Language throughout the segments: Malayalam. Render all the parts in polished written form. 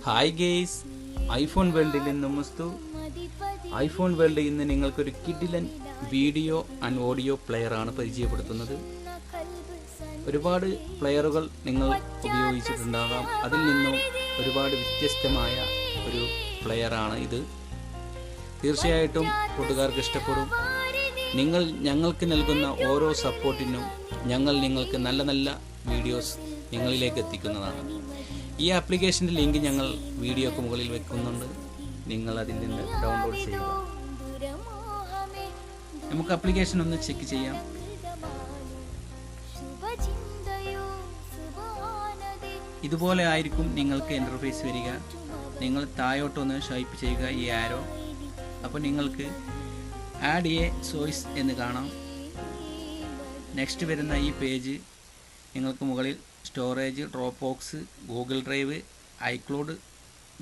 ഹായ് ഗേയ്സ്, ഐഫോൺ വേൾഡിൽ നിന്നും മുസ്തു. ഐഫോൺ വേൾഡ് ഇന്ന് നിങ്ങൾക്കൊരു കിഡിലൻ വീഡിയോ ആൻഡ് ഓഡിയോ പ്ലെയർ ആണ് പരിചയപ്പെടുത്തുന്നത്. ഒരുപാട് പ്ലെയറുകൾ നിങ്ങൾ ഉപയോഗിച്ചിട്ടുണ്ടാകാം. അതിൽ നിന്നും ഒരുപാട് വ്യത്യസ്തമായ ഒരു പ്ലെയറാണ് ഇത്. തീർച്ചയായിട്ടും കൂട്ടുകാർക്ക് ഇഷ്ടപ്പെടും. നിങ്ങൾ ഞങ്ങൾക്ക് നൽകുന്ന ഓരോ സപ്പോർട്ടിനും ഞങ്ങൾ നിങ്ങൾക്ക് നല്ല നല്ല വീഡിയോസ് നിങ്ങളിലേക്ക് എത്തിക്കുന്നതാണ്. ഈ ആപ്ലിക്കേഷൻ്റെ ലിങ്ക് ഞങ്ങൾ വീഡിയോക്ക് മുകളിൽ വെക്കുന്നുണ്ട്. നിങ്ങൾ അതിൽ നിന്ന് ഡൗൺലോഡ് ചെയ്യുക. നമുക്ക് ആപ്ലിക്കേഷൻ ഒന്ന് ചെക്ക് ചെയ്യാം. ഇതുപോലെ ആയിരിക്കും നിങ്ങൾക്ക് ഇൻ്റർഫേസ് വരിക. നിങ്ങൾ താഴോട്ടൊന്ന് സ്വൈപ്പ് ചെയ്യുക ഈ ആരോ. അപ്പോൾ നിങ്ങൾക്ക് ആഡ് എ സോഴ്സ് എന്ന് കാണാം. നെക്സ്റ്റ് വരുന്ന ഈ പേജ് നിങ്ങൾക്ക് മുകളിൽ storage, Dropbox, Google drive, iCloud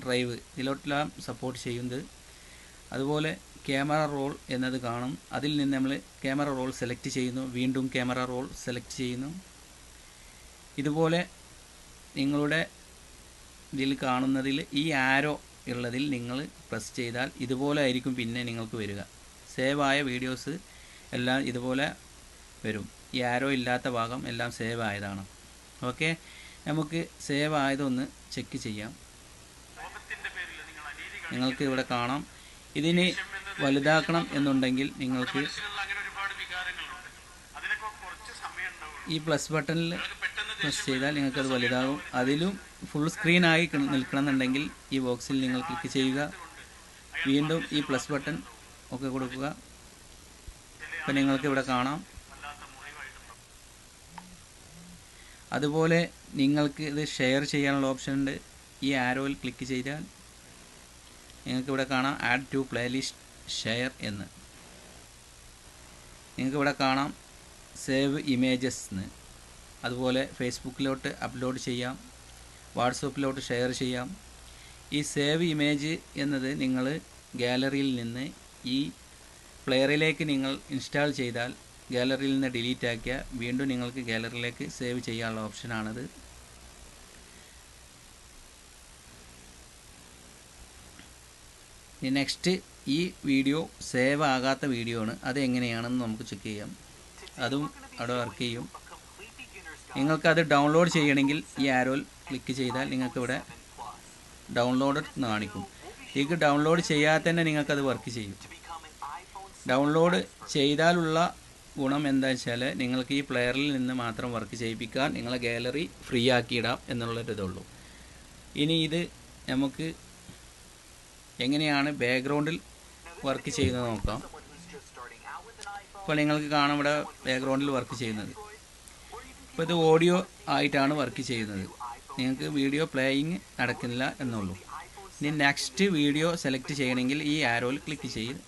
drive ഇതിലോട്ടെല്ലാം സപ്പോർട്ട് ചെയ്യുന്നത്. അതുപോലെ ക്യാമറ റോൾ എന്നത് കാണും. അതിൽ നിന്ന് നമ്മൾ ക്യാമറ റോൾ സെലക്ട് ചെയ്യുന്നു. വീണ്ടും ക്യാമറ റോൾ സെലക്ട് ചെയ്യുന്നു. ഇതുപോലെ നിങ്ങളുടെ ഇതിൽ കാണുന്നതിൽ ഈ ആരോ ഉള്ളതിൽ നിങ്ങൾ പ്രസ് ചെയ്താൽ ഇതുപോലെ ആയിരിക്കും പിന്നെ നിങ്ങൾക്ക് വരിക. സേവ് ആയ വീഡിയോസ് എല്ലാം ഇതുപോലെ വരും. ഈ ആരോ ഇല്ലാത്ത ഭാഗം എല്ലാം സേവ് ആയതാണ്. ഓക്കെ, നമുക്ക് സേവ് ആയതൊന്ന് ചെക്ക് ചെയ്യാം. നിങ്ങൾക്ക് ഇവിടെ കാണാം. ഇതിന് വലുതാക്കണം എന്നുണ്ടെങ്കിൽ നിങ്ങൾക്ക് ഈ പ്ലസ് ബട്ടണിൽ പ്രസ് ചെയ്താൽ നിങ്ങൾക്കത് വലുതാകും. അതിലും ഫുൾ സ്ക്രീനായി നിൽക്കണമെന്നുണ്ടെങ്കിൽ ഈ ബോക്സിൽ നിങ്ങൾ ക്ലിക്ക് ചെയ്യുക. വീണ്ടും ഈ പ്ലസ് ബട്ടൺ ഒക്കെ കൊടുക്കുക. അപ്പോൾ നിങ്ങൾക്ക് ഇവിടെ കാണാം. അതുപോലെ നിങ്ങൾക്ക് ഇത് ഷെയർ ചെയ്യാനുള്ള ഓപ്ഷൻ ഉണ്ട്. ഈ ആരോയിൽ ക്ലിക്ക് ചെയ്താൽ നിങ്ങൾക്ക് ഇവിടെ കാണാം ആഡ് ടു പ്ലേലിസ്റ്റ് ഷെയർ എന്ന്. നിങ്ങൾക്ക് ഇവിടെ കാണാം സേവ് ഇമേജസ് എന്ന്. അതുപോലെ ഫേസ്ബുക്കിലോട്ട് അപ്ലോഡ് ചെയ്യാം, വാട്സപ്പിലോട്ട് ഷെയർ ചെയ്യാം. ഈ സേവ് ഇമേജ് എന്നത് നിങ്ങൾ ഗാലറിയിൽ നിന്ന് ഈ പ്ലെയറിലേക്ക് നിങ്ങൾ ഇൻസ്റ്റാൾ ചെയ്താൽ ഗാലറിയിൽ നിന്ന് ഡിലീറ്റ് ആക്കിയാൽ വീണ്ടും നിങ്ങൾക്ക് ഗാലറിയിലേക്ക് സേവ് ചെയ്യാനുള്ള ഓപ്ഷനാണിത്. നെക്സ്റ്റ് ഈ വീഡിയോ സേവ് ആകാത്ത വീഡിയോ ആണ്. അത് എങ്ങനെയാണെന്ന് നമുക്ക് ചെക്ക് ചെയ്യാം. അതും അവിടെ വർക്ക് ചെയ്യും. നിങ്ങൾക്കത് ഡൗൺലോഡ് ചെയ്യണമെങ്കിൽ ഈ ആരോയിൽ ക്ലിക്ക് ചെയ്താൽ നിങ്ങൾക്കിവിടെ ഡൗൺലോഡ് എന്ന് കാണിക്കും. ഇത് ഡൗൺലോഡ് ചെയ്യാതെ തന്നെ നിങ്ങൾക്കത് വർക്ക് ചെയ്യും. ഡൗൺലോഡ് ചെയ്താലുള്ള ഗുണം എന്താ വെച്ചാൽ നിങ്ങൾക്ക് ഈ പ്ലെയറിൽ നിന്ന് മാത്രം വർക്ക് ചെയ്യിപ്പിക്കാൻ നിങ്ങളെ ഗാലറി ഫ്രീ ആക്കിയിടാം എന്നുള്ളൊരിതുള്ളൂ. ഇനി ഇത് നമുക്ക് എങ്ങനെയാണ് ബാക്ക്ഗ്രൗണ്ടിൽ വർക്ക് ചെയ്യുന്നത് നോക്കാം. ഇപ്പോൾ നിങ്ങൾക്ക് കാണാം ഇവിടെ ബാക്ക്ഗ്രൗണ്ടിൽ വർക്ക് ചെയ്യുന്നത്. ഇപ്പോൾ ഇത് ഓഡിയോ ആയിട്ടാണ് വർക്ക് ചെയ്യുന്നത്. നിങ്ങൾക്ക് വീഡിയോ പ്ലേയിങ് നടക്കുന്നില്ല എന്നുള്ളൂ. ഇനി നെക്സ്റ്റ് വീഡിയോ സെലക്ട് ചെയ്യണമെങ്കിൽ ഈ ആരോയിൽ ക്ലിക്ക് ചെയ്ത്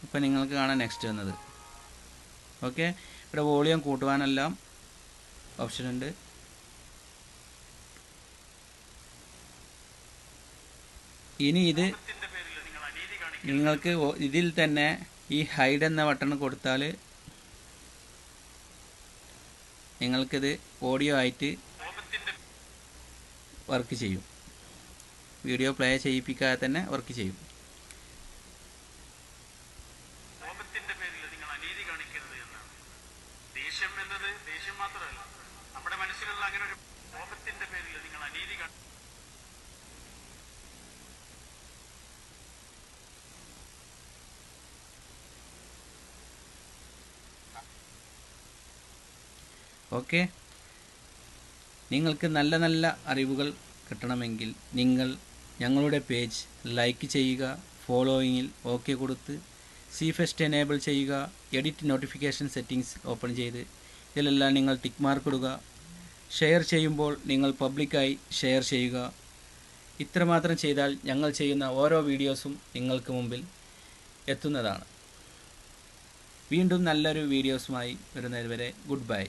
ഇപ്പോൾ നിങ്ങൾക്ക് കാണാം നെക്സ്റ്റ് വന്നത്. ഓക്കെ, ഇവിടെ വോളിയം കൂട്ടുവാനെല്ലാം ഓപ്ഷൻ ഉണ്ട്. ഇനി ഇത് നിങ്ങൾക്ക് ഇതിൽ തന്നെ ഈ ഹൈഡ് എന്ന ബട്ടൺ കൊടുത്താൽ നിങ്ങൾക്കിത് ഓഡിയോ ആയിട്ട് വർക്ക് ചെയ്യും. വീഡിയോ പ്ലേ ചെയ്യിപ്പിക്കാതെ തന്നെ വർക്ക് ചെയ്യും. ഓക്കെ, നിങ്ങൾക്ക് നല്ല നല്ല അറിവുകൾ കിട്ടണമെങ്കിൽ നിങ്ങൾ ഞങ്ങളുടെ പേജ് ലൈക്ക് ചെയ്യുക, ഫോളോയിങ്ങിൽ ഓക്കെ കൊടുത്ത് സീഫസ്റ്റ് എനേബിൾ ചെയ്യുക, എഡിറ്റ് നോട്ടിഫിക്കേഷൻ സെറ്റിങ്സ് ഓപ്പൺ ചെയ്ത് ഇതിലെല്ലാം നിങ്ങൾ ടിക്ക് മാർക്ക് ഇടുക. ഷെയർ ചെയ്യുമ്പോൾ നിങ്ങൾ പബ്ലിക്കായി ഷെയർ ചെയ്യുക. ഇത്രമാത്രം ചെയ്താൽ ഞങ്ങൾ ചെയ്യുന്ന ഓരോ വീഡിയോസും നിങ്ങൾക്ക് മുമ്പിൽ എത്തുന്നതാണ്. വീണ്ടും നല്ലൊരു വീഡിയോസുമായി വരുന്നതുവരെ ഗുഡ് ബൈ.